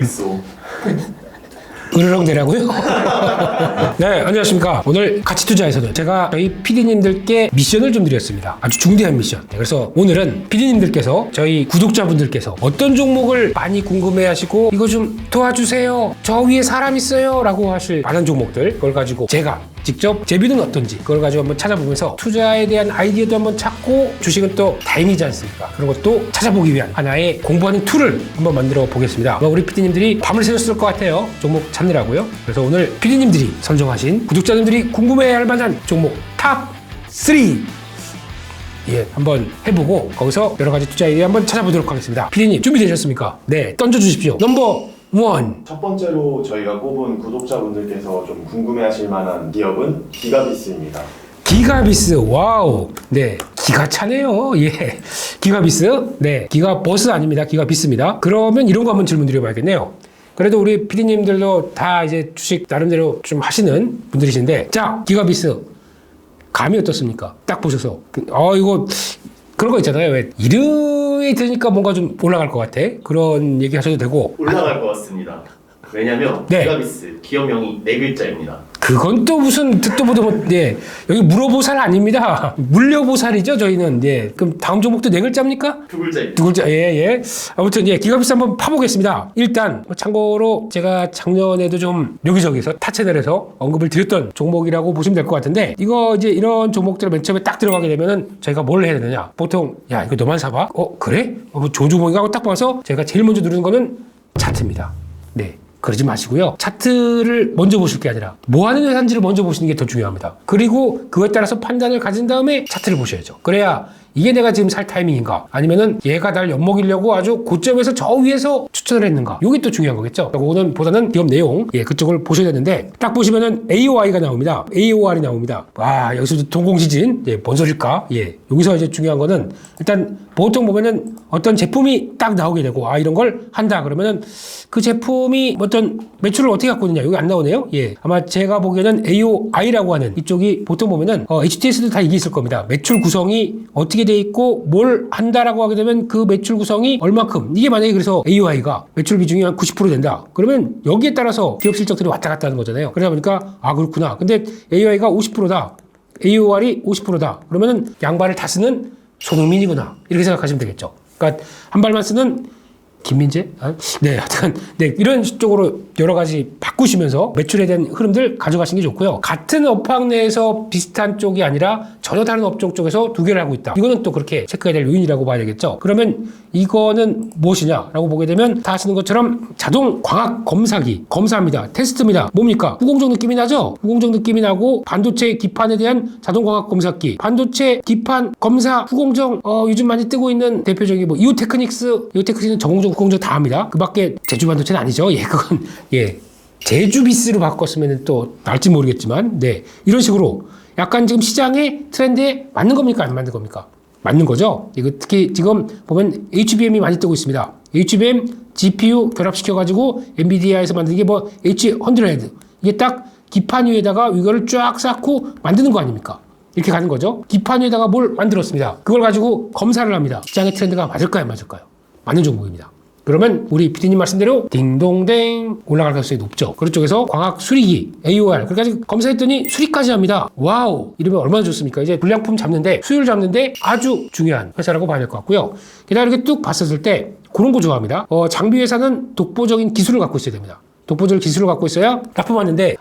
엑소. 으르렁대라고요? 네, 안녕하십니까. 오늘 가치투자에서는 제가 저희 PD님들께 미션을 좀 드렸습니다. 아주 중대한 미션. 네, 그래서 오늘은 PD님들께서 저희 구독자분들께서 어떤 종목을 많이 궁금해하시고 이거 좀 도와주세요, 저 위에 사람 있어요 라고 하실 많은 종목들, 그걸 가지고 제가 직접 제비는 어떤지 그걸 가지고 한번 찾아보면서 투자에 대한 아이디어도 한번 찾고, 주식은 또 타임이지 않습니까? 그런 것도 찾아보기 위한 하나의 공부하는 툴을 한번 만들어 보겠습니다. 아마 우리 PD님들이 밤을 새웠을 것 같아요, 종목 찾느라고요. 그래서 오늘 PD님들이 선정하신 구독자님들이 궁금해할 만한 종목 탑 3 한번 해보고 거기서 여러 가지 투자 아이디어 한번 찾아보도록 하겠습니다. PD님 준비되셨습니까? 네, 던져주십시오. 넘버 1. 첫 번째로 저희가 꼽은 구독자분들께서 좀 궁금해하실 만한 기업은 기가비스입니다. 기가비스. 와우. 네, 기가 차네요. 예, 기가비스. 네, 기가버스 아닙니다. 기가비스입니다. 그러면 이런 거 한번 질문 드려봐야겠네요. 그래도 우리 PD님들도 다 이제 주식 나름대로 좀 하시는 분들이신데, 자, 기가비스 감이 어떻습니까? 딱 보셔서 이거 그런 거 있잖아요. 왜 이름이 들으니까 뭔가 좀 올라갈 것 같아, 그런 얘기 하셔도 되고. 올라갈 것 같습니다. 왜냐면 네. 기가비스 기업명이 4글자입니다. 그건 또 무슨 듣도 보도 못. 예, 여기 물어보살 아닙니다. 물려보살이죠, 저희는. 예, 그럼 다음 종목도 4글자입니까? 2글자입니다. 2글자. 예. 아무튼 예, 기가비스 한번 파보겠습니다. 일단 참고로 제가 작년에도 좀 여기저기서 타 채널에서 언급을 드렸던 종목이라고 보시면 될 것 같은데, 이거 이제 이런 종목들을 맨 처음에 딱 들어가게 되면은 저희가 뭘 해야 되느냐? 보통 야, 이거 너만 사봐? 그래? 뭐 좋은 종목인가 하고 딱 봐서 제가 제일 먼저 누르는 거는 차트입니다. 네. 그러지 마시고요. 차트를 먼저 보실 게 아니라 뭐 하는 회사인지를 먼저 보시는 게 더 중요합니다. 그리고 그거에 따라서 판단을 가진 다음에 차트를 보셔야죠. 그래야 이게 내가 지금 살 타이밍인가, 아니면은 얘가 날 엿먹이려고 아주 고점에서 저 위에서 추천을 했는가, 이게 또 중요한 거겠죠. 그거는 보다는 기업 내용, 그쪽을 보셔야 되는데, 딱 보시면은 AOI가 나옵니다. AOR이 나옵니다. 여기서도 동공지진. 뭔 소릴까? 여기서 이제 중요한 거는, 일단 보통 보면은 어떤 제품이 딱 나오게 되고, 이런 걸 한다 그러면은 그 제품이 어떤 매출을 어떻게 갖고 있느냐, 여기 안 나오네요. 아마 제가 보기에는 AOI라고 하는 이쪽이 보통 보면은 HTS도 다 이게 있을 겁니다. 매출 구성이 어떻게 돼 있고 뭘 한다라고 하게 되면 그 매출 구성이 얼마큼, 이게 만약에 그래서 AOI가 매출 비중이 한 90% 된다 그러면 여기에 따라서 기업 실적들이 왔다 갔다 하는 거잖아요. 그러다 보니까 그렇구나. 근데 AOI가 50%다, AOR이 50%다 그러면은 양발을 다 쓰는 손흥민이구나, 이렇게 생각하시면 되겠죠. 그러니까 한 발만 쓰는 김민재? 네, 하여튼, 이런 쪽으로 여러 가지 바꾸시면서 매출에 대한 흐름들 가져가시는 게 좋고요. 같은 업황 내에서 비슷한 쪽이 아니라 전혀 다른 업종 쪽에서 두 개를 하고 있다. 이거는 또 그렇게 체크해야 될 요인이라고 봐야 되겠죠. 그러면 이거는 무엇이냐라고 보게 되면 다 아시는 것처럼 자동 광학 검사기, 검사입니다. 테스트입니다. 뭡니까? 후공정 느낌이 나죠? 후공정 느낌이 나고, 반도체 기판에 대한 자동 광학 검사기, 반도체 기판 검사 후공정, 요즘 많이 뜨고 있는 대표적인 이오테크닉스는 전공정 후공정 다 합니다. 그 밖에 제주 반도체는 아니죠. 그건 제주비스로 바꿨으면 또 나을지 모르겠지만, 이런 식으로 약간 지금 시장의 트렌드에 맞는 겁니까, 안 맞는 겁니까? 맞는 거죠. 이거 특히 지금 보면 HBM이 많이 뜨고 있습니다. HBM GPU 결합시켜가지고 엔비디아에서 만든 게 H100, 이게 딱 기판 위에다가 이거를 쫙 쌓고 만드는 거 아닙니까? 이렇게 가는 거죠. 기판 위에다가 뭘 만들었습니다. 그걸 가지고 검사를 합니다. 시장의 트렌드가 맞을까요, 안 맞을까요? 맞는 종목입니다. 그러면 우리 PD님 말씀대로 딩동댕 올라갈 가능성이 높죠. 그쪽에서 광학 수리기, AOR, 그렇게 검사했더니 수리까지 합니다. 와우! 이러면 얼마나 좋습니까? 이제 불량품 잡는데, 수율 잡는데 아주 중요한 회사라고 봐야 될 것 같고요. 게다가 이렇게 뚝 봤었을 때 그런 거 좋아합니다. 장비 회사는 독보적인 기술을 갖고 있어야 됩니다. 독보적인 기술을 갖고 있어야 납품하는데,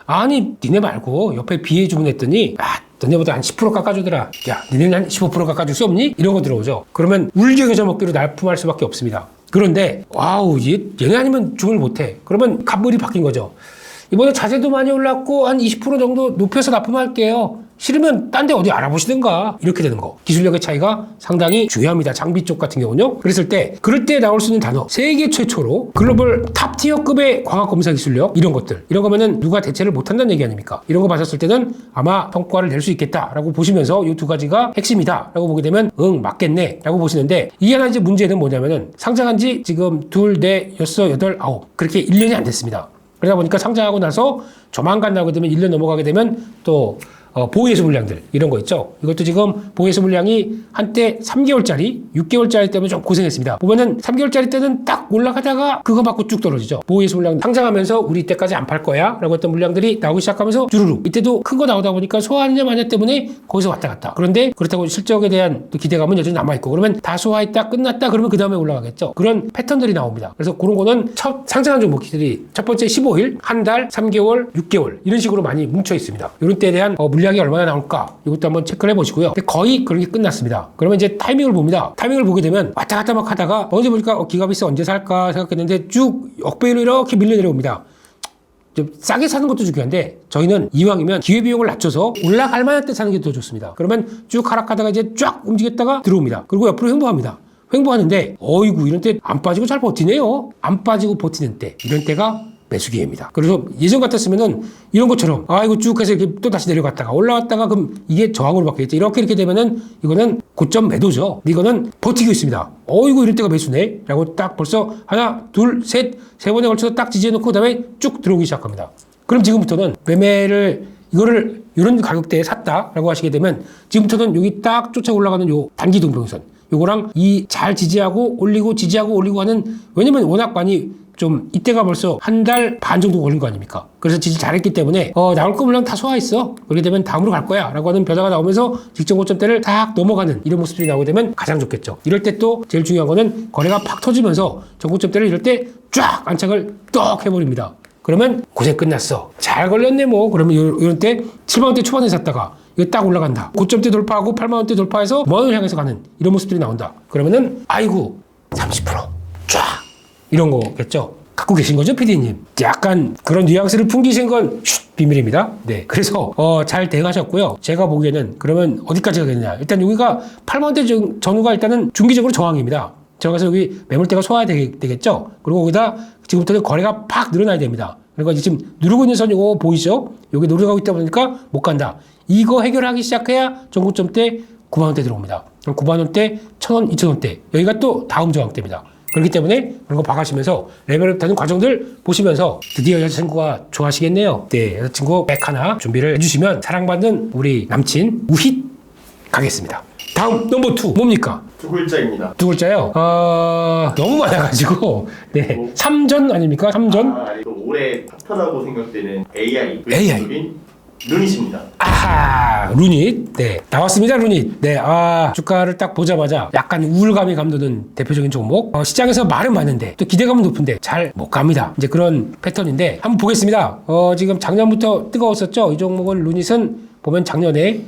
니네 말고 옆에 BA 주문했더니 너네보다 한 10% 깎아주더라. 야, 니네는 한 15% 깎아줄 수 없니? 이런 거 들어오죠. 그러면 울적해져 먹기로 납품할 수밖에 없습니다. 그런데 얘네 아니면 주문을 못해. 그러면 갑물이 바뀐 거죠. 이번에 자재도 많이 올랐고 한 20% 정도 높여서 납품할게요. 싫으면 딴 데 어디 알아보시든가, 이렇게 되는 거. 기술력의 차이가 상당히 중요합니다. 장비 쪽 같은 경우는요. 그럴 때 나올 수 있는 단어, 세계 최초로 글로벌 탑티어급의 광학 검사 기술력, 이런 것들, 이런 거면은 누가 대체를 못한다는 얘기 아닙니까? 이런 거 봤었을 때는 아마 성과를 낼 수 있겠다라고 보시면서 이 두 가지가 핵심이다라고 보게 되면 맞겠네라고 보시는데, 이게 하나 이제 문제는 뭐냐면은 상장한 지 지금 2, 4, 6, 8, 9 그렇게 1년이 안 됐습니다. 그러다 보니까 상장하고 나서 조만간 나오게 되면 1년 넘어가게 되면 또 보호예수 물량들 이런 거 있죠. 이것도 지금 보호예수 물량이 한때 3개월짜리, 6개월짜리 때문에 좀 고생했습니다. 보면은 3개월짜리 때는 딱 올라가다가 그거 맞고 쭉 떨어지죠. 보호예수 물량 상장하면서 우리 이때까지 안 팔 거야 라고 했던 물량들이 나오기 시작하면서 주르륵 이때도 큰 거 나오다 보니까 소화하느냐 마냐 때문에 거기서 왔다 갔다. 그런데 그렇다고 실적에 대한 또 기대감은 여전히 남아있고 그러면 다 소화했다 끝났다 그러면 그 다음에 올라가겠죠. 그런 패턴들이 나옵니다. 그래서 그런 거는 첫 상장한 종목들이 첫 번째 15일, 한 달, 3개월, 6개월 이런 식으로 많이 뭉쳐 있습니다. 이런 때에 대한 물량이 얼마나 나올까 이것도 한번 체크를 해보시고요. 근데 거의 그런 게 끝났습니다. 그러면 이제 타이밍을 봅니다. 타이밍을 보게 되면 왔다 갔다 막 하다가 어제 보니까 기가비스 언제 살까 생각했는데 쭉 억배로 이렇게 밀려 내려옵니다. 좀 싸게 사는 것도 중요한데 저희는 이왕이면 기회비용을 낮춰서 올라갈 만한 때 사는 게 더 좋습니다. 그러면 쭉 하락하다가 이제 쫙 움직였다가 들어옵니다. 그리고 옆으로 횡보합니다. 횡보하는데 어이구 이런 때 안 빠지고 잘 버티네요. 안 빠지고 버티는 때 이런 때가 매수 기회입니다. 그래서 예전 같았으면은 이런 것처럼 이거 쭉 해서 이렇게 또 다시 내려갔다가 올라왔다가 그럼 이게 저항으로 바뀌겠죠. 이렇게 되면은 이거는 고점 매도죠. 근데 이거는 버티고 있습니다. 어이구 이런 때가 매수네 라고 딱 벌써 하나 둘 셋 세 번에 걸쳐서 딱 지지해놓고 그다음에 쭉 들어오기 시작합니다. 그럼 지금부터는 매매를 이거를 이런 가격대에 샀다라고 하시게 되면 지금부터는 여기 딱 쫓아 올라가는 요 단기 동평선 요거랑 이 잘 지지하고 올리고 지지하고 올리고 하는 왜냐면 워낙 많이 좀 이때가 벌써 한 달 반 정도 걸린 거 아닙니까? 그래서 지지 잘했기 때문에 나올 거 물량 다 소화했어. 그렇게 되면 다음으로 갈 거야 라고 하는 변화가 나오면서 직전 고점대를 딱 넘어가는 이런 모습들이 나오게 되면 가장 좋겠죠. 이럴 때 또 제일 중요한 거는 거래가 팍 터지면서 전고점대를 이럴 때 쫙 안착을 떡 해버립니다. 그러면 고생 끝났어. 잘 걸렸네 뭐. 그러면 이런 때 7만원대 초반에 샀다가 이거 딱 올라간다. 고점대 돌파하고 8만원대 돌파해서 5만원을 향해서 가는 이런 모습들이 나온다. 그러면은 아이고 30% 쫙 이런 거겠죠. 갖고 계신 거죠, PD님? 약간 그런 뉘앙스를 풍기신 건 비밀입니다. 네, 그래서 잘 대응하셨고요. 제가 보기에는 그러면 어디까지 가겠느냐. 일단 여기가 8만원대 전후가 일단은 중기적으로 저항입니다. 들어가서 여기 매물대가 소화되겠죠. 그리고 거기다 지금부터는 거래가 팍 늘어나야 됩니다. 그러니까 지금 누르고 있는 선 이거 보이죠? 여기 누르고 있다 보니까 못 간다. 이거 해결하기 시작해야 전고점대 9만원대 들어옵니다. 그럼 9만원대, 1,000원, 2,000원대 여기가 또 다음 저항대입니다. 그렇기 때문에 그런 거 봐가시면서 레벨업 하는 과정들 보시면서 드디어 여자친구가 좋아하시겠네요. 네, 여자친구 백 하나 준비를 해주시면 사랑받는 우리 남친 우힛 가겠습니다. 다음 넘버 2 뭡니까? 두 글자입니다. 두 글자요? 너무 많아가지고 네 3전 아닙니까? 3전? 또 올해 핫하다고 생각되는 AI. 루닛입니다. 아하 루닛 네 나왔습니다. 루닛 네 주가를 딱 보자마자 약간 우울감이 감도는 대표적인 종목. 시장에서 말은 많은데 또 기대감은 높은데 잘 못 갑니다. 이제 그런 패턴인데 한번 보겠습니다. 지금 작년부터 뜨거웠었죠. 이 종목은 루닛은 보면 작년에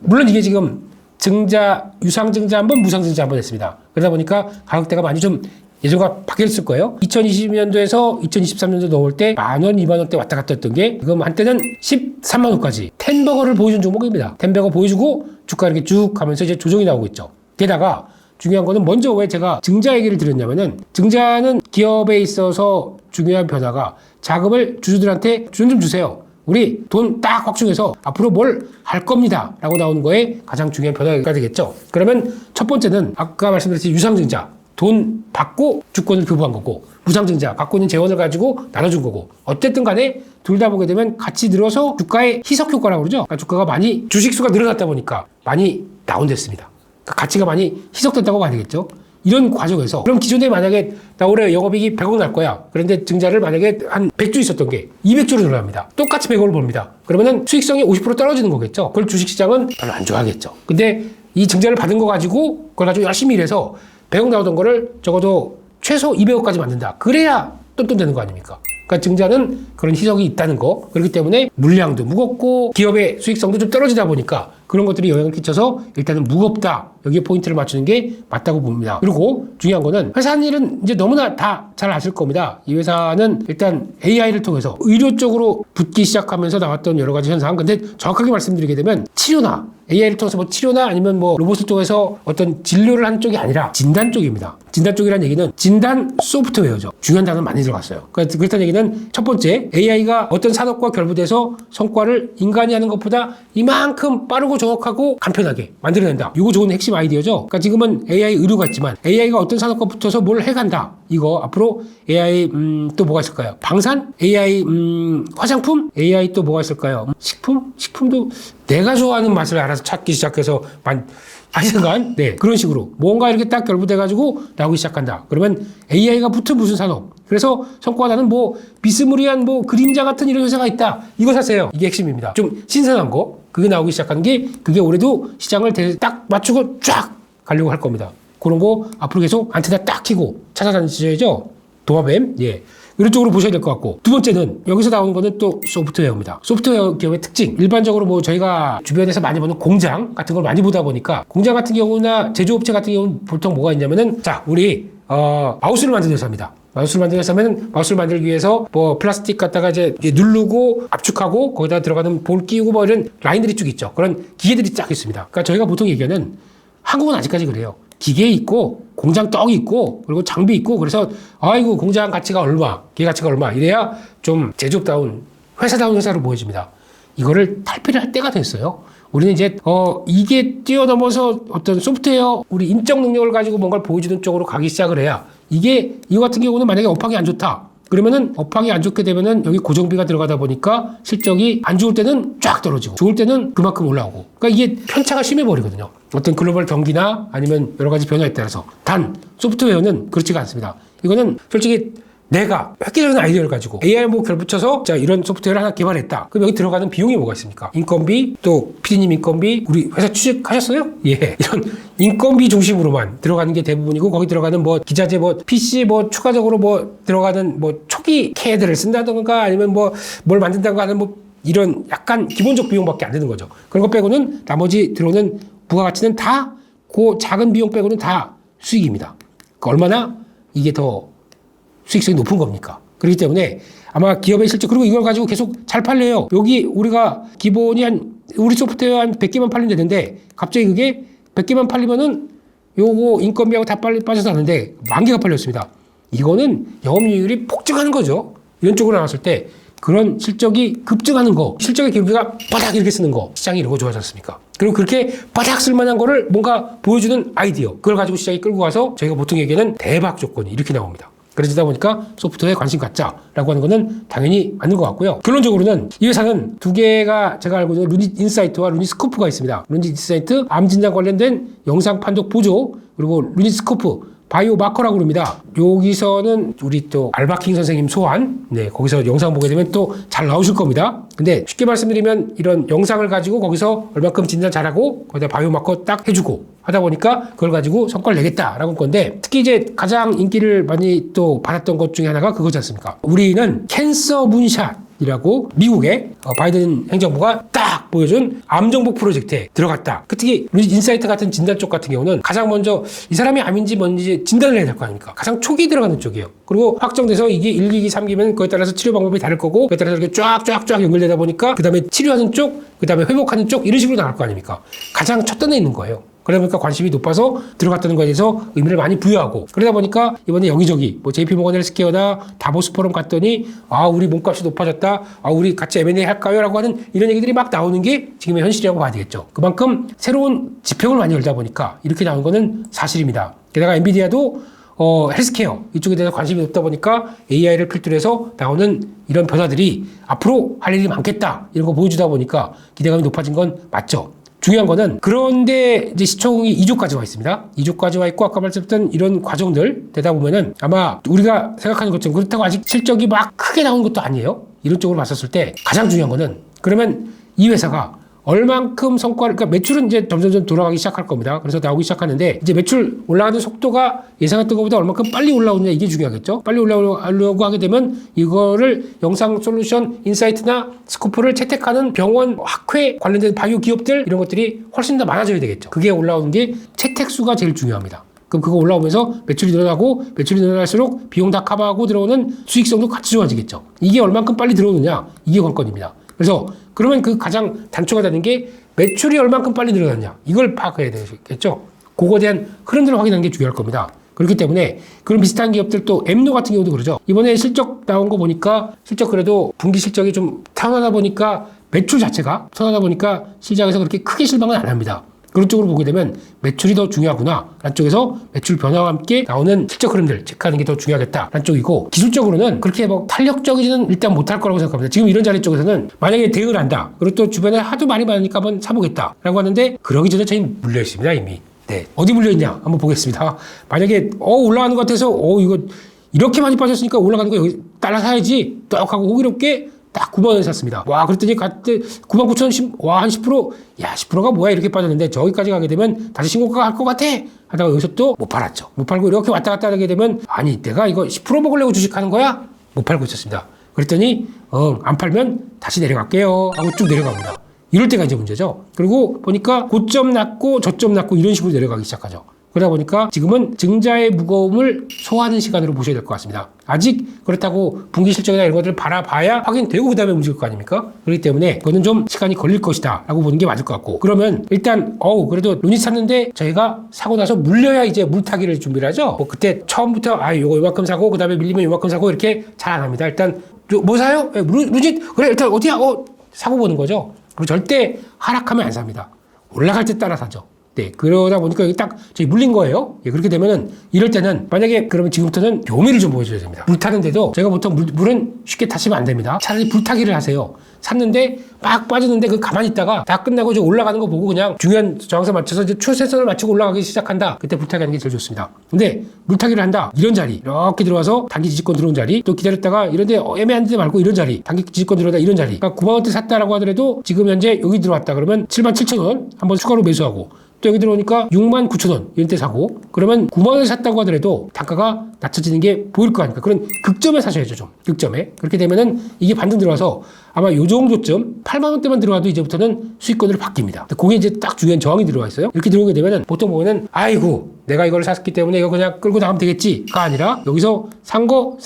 물론 이게 지금 증자 유상증자 한번 무상증자 한번 했습니다. 그러다 보니까 가격대가 많이 좀 예전과 바뀌었을 거예요. 2020년도에서 2023년도 넘을 때 10,000원, 20,000원대 왔다 갔다 했던 게 지금 한때는 13만원까지 텐버거를 보여준 종목입니다. 텐버거 보여주고 주가 이렇게 쭉 가면서 이제 조정이 나오고 있죠. 게다가 중요한 거는 먼저 왜 제가 증자 얘기를 드렸냐면은 증자는 기업에 있어서 중요한 변화가 자금을 주주들한테 좀 주세요. 우리 돈 딱 확충해서 앞으로 뭘 할 겁니다 라고 나오는 거에 가장 중요한 변화가 되겠죠. 그러면 첫 번째는 아까 말씀드렸듯이 유상증자 돈 받고 주권을 교부한 거고 무상증자 갖고 있는 재원을 가지고 나눠준 거고 어쨌든 간에 둘 다 보게 되면 같이 늘어서 주가의 희석 효과라고 그러죠. 그러니까 주가가 많이 주식수가 늘어났다 보니까 많이 다운됐습니다. 그러니까 가치가 많이 희석됐다고 봐야 되겠죠. 이런 과정에서 그럼 기존에 만약에 나 올해 영업이익이 100억 날 거야. 그런데 증자를 만약에 한 100주 있었던 게 200주로 늘어납니다. 똑같이 100억을 벌입니다. 그러면은 수익성이 50% 떨어지는 거겠죠. 그걸 주식시장은 별로 안 좋아하겠죠. 근데 이 증자를 받은 거 가지고 그걸 가지고 열심히 일해서 100억 나오던 거를 적어도 최소 200억까지 만든다. 그래야 똔똔되는 거 아닙니까? 그러니까 증자는 그런 희석이 있다는 거. 그렇기 때문에 물량도 무겁고 기업의 수익성도 좀 떨어지다 보니까 그런 것들이 영향을 끼쳐서 일단은 무겁다. 여기에 포인트를 맞추는 게 맞다고 봅니다. 그리고 중요한 거는 회사 하는 일은 이제 너무나 다 잘 아실 겁니다. 이 회사는 일단 AI를 통해서 의료 쪽으로 붙기 시작하면서 나왔던 여러 가지 현상. 근데 정확하게 말씀드리게 되면 치료나 AI를 통해서 뭐 치료나 아니면 뭐 로봇을 통해서 어떤 진료를 하는 쪽이 아니라 진단 쪽입니다. 진단 쪽이라는 얘기는 진단 소프트웨어죠. 중요한 단어 많이 들어갔어요. 그렇다는 얘기는 첫 번째 AI가 어떤 산업과 결부돼서 성과를 인간이 하는 것보다 이만큼 빠르고 정확하고 간편하게 만들어낸다. 이거 좋은 핵심 핵심 아이디어죠. 그러니까 지금은 AI 의료가 있지만 AI가 어떤 산업과 붙어서 뭘 해간다. 이거 앞으로 AI 또 뭐가 있을까요? 방산? AI 화장품? AI 또 뭐가 있을까요? 식품? 식품도 내가 좋아하는 맛을 알아서 찾기 시작해서 하여간 네 그런 식으로 뭔가 이렇게 딱 결부돼가지고 나오기 시작한다. 그러면 AI가 붙은 무슨 산업? 그래서 성과가 나는 뭐 비스무리한 뭐 그림자 같은 이런 회사가 있다. 이거 사세요. 이게 핵심입니다. 좀 신선한 거 그게 나오기 시작하는 게 그게 올해도 시장을 딱 맞추고 쫙 가려고 할 겁니다. 그런 거 앞으로 계속 안테나 딱 켜고 찾아다니셔야죠. 도마뱀 예. 이런 쪽으로 보셔야 될 것 같고 두 번째는 여기서 나오는 거는 또 소프트웨어입니다. 소프트웨어 기업의 특징 일반적으로 뭐 저희가 주변에서 많이 보는 공장 같은 걸 많이 보다 보니까 공장 같은 경우나 제조업체 같은 경우는 보통 뭐가 있냐면은 자 우리 마우스를 만드는 회사입니다. 마우스를 만드는 회사면 마우스를 만들기 위해서 뭐 플라스틱 갖다가 이제 누르고 압축하고 거기다 들어가는 볼 끼우고 뭐 이런 라인들이 쭉 있죠. 그런 기계들이 쫙 있습니다. 그러니까 저희가 보통 얘기하는 한국은 아직까지 그래요. 기계 있고 공장 떡이 있고 그리고 장비 있고 그래서 아이고 공장 가치가 얼마 기계 가치가 얼마 이래야 좀 제조업다운 회사다운 회사로 보여집니다. 이거를 탈피를 할 때가 됐어요. 우리는 이제 이게 뛰어넘어서 어떤 소프트웨어 우리 인적 능력을 가지고 뭔가를 보여주는 쪽으로 가기 시작을 해야 이거 같은 경우는 만약에 업황이 안 좋다 그러면은 업황이 안 좋게 되면은 여기 고정비가 들어가다 보니까 실적이 안 좋을 때는 쫙 떨어지고 좋을 때는 그만큼 올라오고 그러니까 이게 편차가 심해 버리거든요. 어떤 글로벌 경기나 아니면 여러 가지 변화에 따라서 단 소프트웨어는 그렇지가 않습니다. 이거는 솔직히 내가 획기적인 아이디어를 가지고 AI 뭐 결붙여서 자 이런 소프트웨어를 하나 개발했다. 그럼 여기 들어가는 비용이 뭐가 있습니까? 인건비, 또 PD님 인건비, 우리 회사 취직하셨어요? 예. 이런 인건비 중심으로만 들어가는 게 대부분이고 거기 들어가는 뭐 기자재 뭐 PC 뭐 추가적으로 뭐 들어가는 뭐 초기 CAD를 쓴다던가 아니면 뭐 뭘 만든다고 하는 뭐 이런 약간 기본적 비용밖에 안 되는 거죠. 그런 거 빼고는 나머지 들어오는 부가가치는 다 그 작은 비용 빼고는 다 수익입니다. 그러니까 얼마나 이게 더 수익성이 높은 겁니까? 그렇기 때문에 아마 기업의 실적 그리고 이걸 가지고 계속 잘 팔려요. 여기 우리가 기본이 우리 소프트웨어 한 100개만 팔리면 되는데 갑자기 그게 100개만 팔리면은 요거 인건비하고 다 빠져서 하는데 10,000개가 팔렸습니다. 이거는 영업이익률이 폭증하는 거죠. 이런 쪽으로 나왔을 때 그런 실적이 급증하는 거, 실적의 기울기가 바닥 이렇게 쓰는 거, 시장이 이러고 좋아졌습니까? 그리고 그렇게 바닥 쓸만한 거를 뭔가 보여주는 아이디어, 그걸 가지고 시장이 끌고 가서 저희가 보통 얘기하는 대박 조건이 이렇게 나옵니다. 그러다 보니까 소프트웨어에 관심 갖자라고 하는 거는 당연히 맞는 것 같고요. 결론적으로는 이 회사는 두 개가 제가 알고 있는 루닛 인사이트와 루닛 스코프가 있습니다. 루닛 인사이트 암 진단 관련된 영상 판독 보조 그리고 루닛 스코프 바이오 마커라고 그럽니다. 여기서는 우리 또 알바킹 선생님 소환 거기서 영상 보게 되면 또 잘 나오실 겁니다. 근데 쉽게 말씀드리면 이런 영상을 가지고 거기서 얼마큼 진단 잘하고 거기다 바이오 마커 딱 해주고 하다 보니까 그걸 가지고 성과를 내겠다라고 한 건데 특히 이제 가장 인기를 많이 또 받았던 것 중에 하나가 그거지 않습니까? 우리는 캔서 문샷이라고 미국의 바이든 행정부가 딱 보여준 암정복 프로젝트에 들어갔다. 특히 루닛 인사이트 같은 진단 쪽 같은 경우는 가장 먼저 이 사람이 암인지 뭔지 진단을 해야 될 거 아닙니까? 가장 초기에 들어가는 쪽이에요. 그리고 확정돼서 이게 1, 2기, 3기면 그에 따라서 치료 방법이 다를 거고 그에 따라서 이렇게 쫙쫙쫙 연결되다 보니까 그 다음에 치료하는 쪽, 그 다음에 회복하는 쪽 이런 식으로 나갈 거 아닙니까? 가장 첫 단에 있는 거예요. 그러다 보니까 관심이 높아서 들어갔다는 거에 대해서 의미를 많이 부여하고 그러다 보니까 이번에 여기저기 뭐 JP모건 헬스케어나 다보스 포럼 갔더니 우리 몸값이 높아졌다. 우리 같이 M&A 할까요? 라고 하는 이런 얘기들이 막 나오는 게 지금의 현실이라고 봐야 되겠죠. 그만큼 새로운 지평을 많이 열다 보니까 이렇게 나온 거는 사실입니다. 게다가 엔비디아도 헬스케어 이쪽에 대해서 관심이 높다 보니까 AI를 필두로 해서 나오는 이런 변화들이 앞으로 할 일이 많겠다. 이런 거 보여주다 보니까 기대감이 높아진 건 맞죠. 중요한 거는 그런데 이제 시총이 2조까지 와 있습니다. 2조까지 와 있고 아까 말씀드렸던 이런 과정들 되다 보면은 아마 우리가 생각하는 것처럼 그렇다고 아직 실적이 막 크게 나온 것도 아니에요. 이런 쪽으로 봤었을 때 가장 중요한 거는 그러면 이 회사가 얼만큼 성과를 그러니까 매출은 이제 점점 돌아가기 시작할 겁니다. 그래서 나오기 시작하는데 이제 매출 올라가는 속도가 예상했던 것보다 얼만큼 빨리 올라오느냐 이게 중요하겠죠. 빨리 올라오려고 하게 되면 이거를 영상 솔루션 인사이트나 스코프를 채택하는 병원 학회 관련된 바이오 기업들 이런 것들이 훨씬 더 많아져야 되겠죠. 그게 올라오는 게 채택 수가 제일 중요합니다. 그럼 그거 올라오면서 매출이 늘어나고 매출이 늘어날수록 비용 다 커버하고 들어오는 수익성도 같이 좋아지겠죠. 이게 얼만큼 빨리 들어오느냐 이게 관건입니다. 그래서 그러면 그 가장 단초가 되는 게 매출이 얼만큼 빨리 늘어났냐 이걸 파악해야 되겠죠. 그거에 대한 흐름들을 확인하는 게 중요할 겁니다. 그렇기 때문에 그런 비슷한 기업들 또 엠노 같은 경우도 그러죠. 이번에 실적 나온 거 보니까 실적 그래도 분기 실적이 좀 타원하다 보니까 매출 자체가 타원하다 보니까 시장에서 그렇게 크게 실망은 안 합니다. 그런 쪽으로 보게 되면 매출이 더 중요하구나 라는 쪽에서 매출 변화와 함께 나오는 실적 흐름들 체크하는 게 더 중요하겠다 라는 쪽이고, 기술적으로는 그렇게 뭐 탄력적이지는 일단 못할 거라고 생각합니다. 지금 이런 자리 쪽에서는 만약에 대응을 한다, 그리고 또 주변에 하도 많이 받으니까 한번 사보겠다 라고 하는데, 그러기 전에 저희 물려 있습니다 이미. 네, 어디 물려 있냐 한번 보겠습니다. 만약에 올라가는 것 같아서 이거 이렇게 많이 빠졌으니까 올라가는 거 여기 달러 사야지 떡 하고 호기롭게 딱 9만 원에 샀습니다. 와, 그랬더니 그때 9만 9천 원, 와, 한 10%, 야, 10%가 뭐야 이렇게 빠졌는데, 저기까지 가게 되면 다시 신고가 할 것 같아 하다가 여기서 또 못 팔았죠. 못 팔고 이렇게 왔다 갔다 하게 되면, 아니 내가 이거 10% 먹으려고 주식하는 거야? 못 팔고 있었습니다. 그랬더니 안 팔면 다시 내려갈게요 하고 쭉 내려갑니다. 이럴 때가 이제 문제죠. 그리고 보니까 고점 낮고 저점 낮고 이런 식으로 내려가기 시작하죠. 그러다 보니까 지금은 증자의 무거움을 소화하는 시간으로 보셔야 될 것 같습니다. 아직 그렇다고 분기 실적이나 이런 것들을 바라봐야 확인되고 그 다음에 움직일 거 아닙니까? 그렇기 때문에 그거는 좀 시간이 걸릴 것이다 라고 보는 게 맞을 것 같고, 그러면 일단 그래도 루닛 샀는데 저희가 사고 나서 물려야 이제 물타기를 준비를 하죠. 뭐 그때 처음부터 요거 요만큼 사고 그 다음에 밀리면 요만큼 사고 이렇게 잘 안 합니다. 일단 뭐 사요? 루닛? 그래 일단 어디야? 사고 보는 거죠. 그리고 절대 하락하면 안 삽니다. 올라갈 때 따라 사죠. 네, 그러다 보니까 여기 딱 저기 물린 거예요. 예, 그렇게 되면은 이럴 때는 만약에 그러면 지금부터는 묘미를 좀 보여줘야 됩니다. 물 타는데도 저희가 보통 물은 쉽게 타시면 안 됩니다. 차라리 불타기를 하세요. 샀는데 막 빠졌는데 그 가만히 있다가 다 끝나고 이제 올라가는 거 보고 그냥 중요한 저항선 맞춰서 이제 추세선을 맞추고 올라가기 시작한다. 그때 불타기 하는 게 제일 좋습니다. 근데 물타기를 한다. 이런 자리 이렇게 들어와서 단기 지지권 들어온 자리, 또 기다렸다가 이런데 애매한 데 말고 이런 자리, 단기 지지권 들어오다 이런 자리, 그러니까 9만 원대 샀다라고 하더라도 지금 현재 여기 들어왔다 그러면 7만 7천 원 한번 추가로 매수하고, 또 여기 들어오니까 6만 9천 원 이런 때 사고, 그러면 9만 원에 샀다고 하더라도 단가가 낮춰지는 게 보일 거 아닙니까? 그런 극점에 사셔야죠. 좀 극점에. 그렇게 되면은 이게 반등 들어와서 아마 요 정도쯤 8만 원대만 들어와도 이제부터는 수익권으로 바뀝니다. 그게 이제 딱 중요한 저항이 들어와 있어요. 이렇게 들어오게 되면은 보통 보면은 아이고 내가 이걸 샀기 때문에 이거 그냥 끌고 나가면 되겠지가 아니라, 여기서 산 거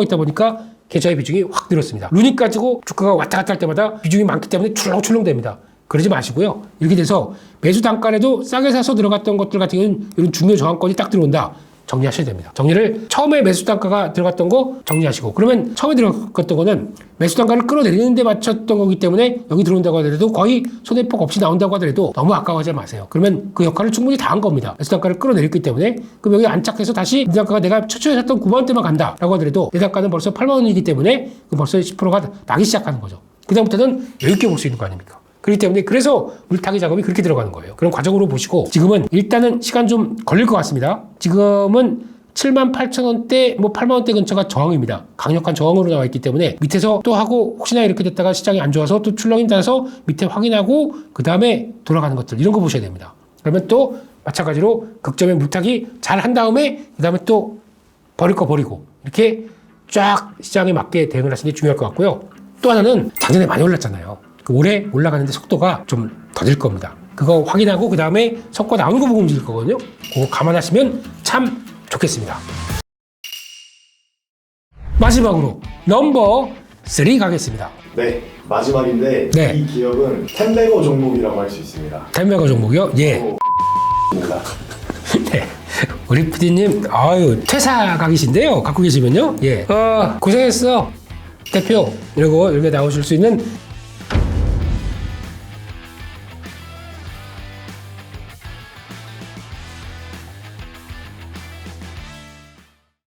있다 보니까 계좌의 비중이 확 늘었습니다. 루닛 가지고 주가가 왔다 갔다 할 때마다 비중이 많기 때문에 출렁출렁 됩니다. 그러지 마시고요. 이렇게 돼서 매수 단가에도 싸게 사서 들어갔던 것들 같은 경우는 이런 중요 저항권이 딱 들어온다. 정리하셔야 됩니다. 정리를 처음에 매수 단가가 들어갔던 거 정리하시고, 그러면 처음에 들어갔던 거는 매수 단가를 끌어내리는 데 맞췄던 거기 때문에 여기 들어온다고 하더라도 거의 손해폭 없이 나온다고 하더라도 너무 아까워하지 마세요. 그러면 그 역할을 충분히 다 한 겁니다. 매수 단가를 끌어내렸기 때문에. 그럼 여기 안착해서 다시 이 단가가 내가 최초에 샀던 9만 원대만 간다라고 하더라도 내 단가는 벌써 8만 원이기 때문에 벌써 10%가 나기 시작하는 거죠. 그 다음부터는 여유있게 볼 수 있는 거 아닙니까? 그렇기 때문에 그래서 물타기 작업이 그렇게 들어가는 거예요. 그런 과정으로 보시고, 지금은 일단은 시간 좀 걸릴 것 같습니다. 지금은 7만 8천 원대, 8만 원대 근처가 저항입니다. 강력한 저항으로 나와 있기 때문에 밑에서 또 하고, 혹시나 이렇게 됐다가 시장이 안 좋아서 또 출렁임 따라서 밑에 확인하고 그 다음에 돌아가는 것들, 이런 거 보셔야 됩니다. 그러면 또 마찬가지로 극점에 물타기 잘 한 다음에 그 다음에 또 버릴 거 버리고 이렇게 쫙 시장에 맞게 대응을 하시는 게 중요할 것 같고요. 또 하나는 작년에 많이 올랐잖아요. 올해 올라가는데 속도가 좀 더딜 겁니다. 그거 확인하고 그 다음에 성과 나오는 거 보고 움직일 거거든요. 그거 감안하시면 참 좋겠습니다. 마지막으로 넘버 3 가겠습니다. 네, 마지막인데 네. 이 기업은 텐베거 종목이라고 할 수 있습니다. 텐베거 종목이요? 예. 입니다. 네. 우리 PD님, 퇴사 각이신데요. 갖고 계시면요. 예. 고생했어. 대표. 이러고 이렇게 나오실 수 있는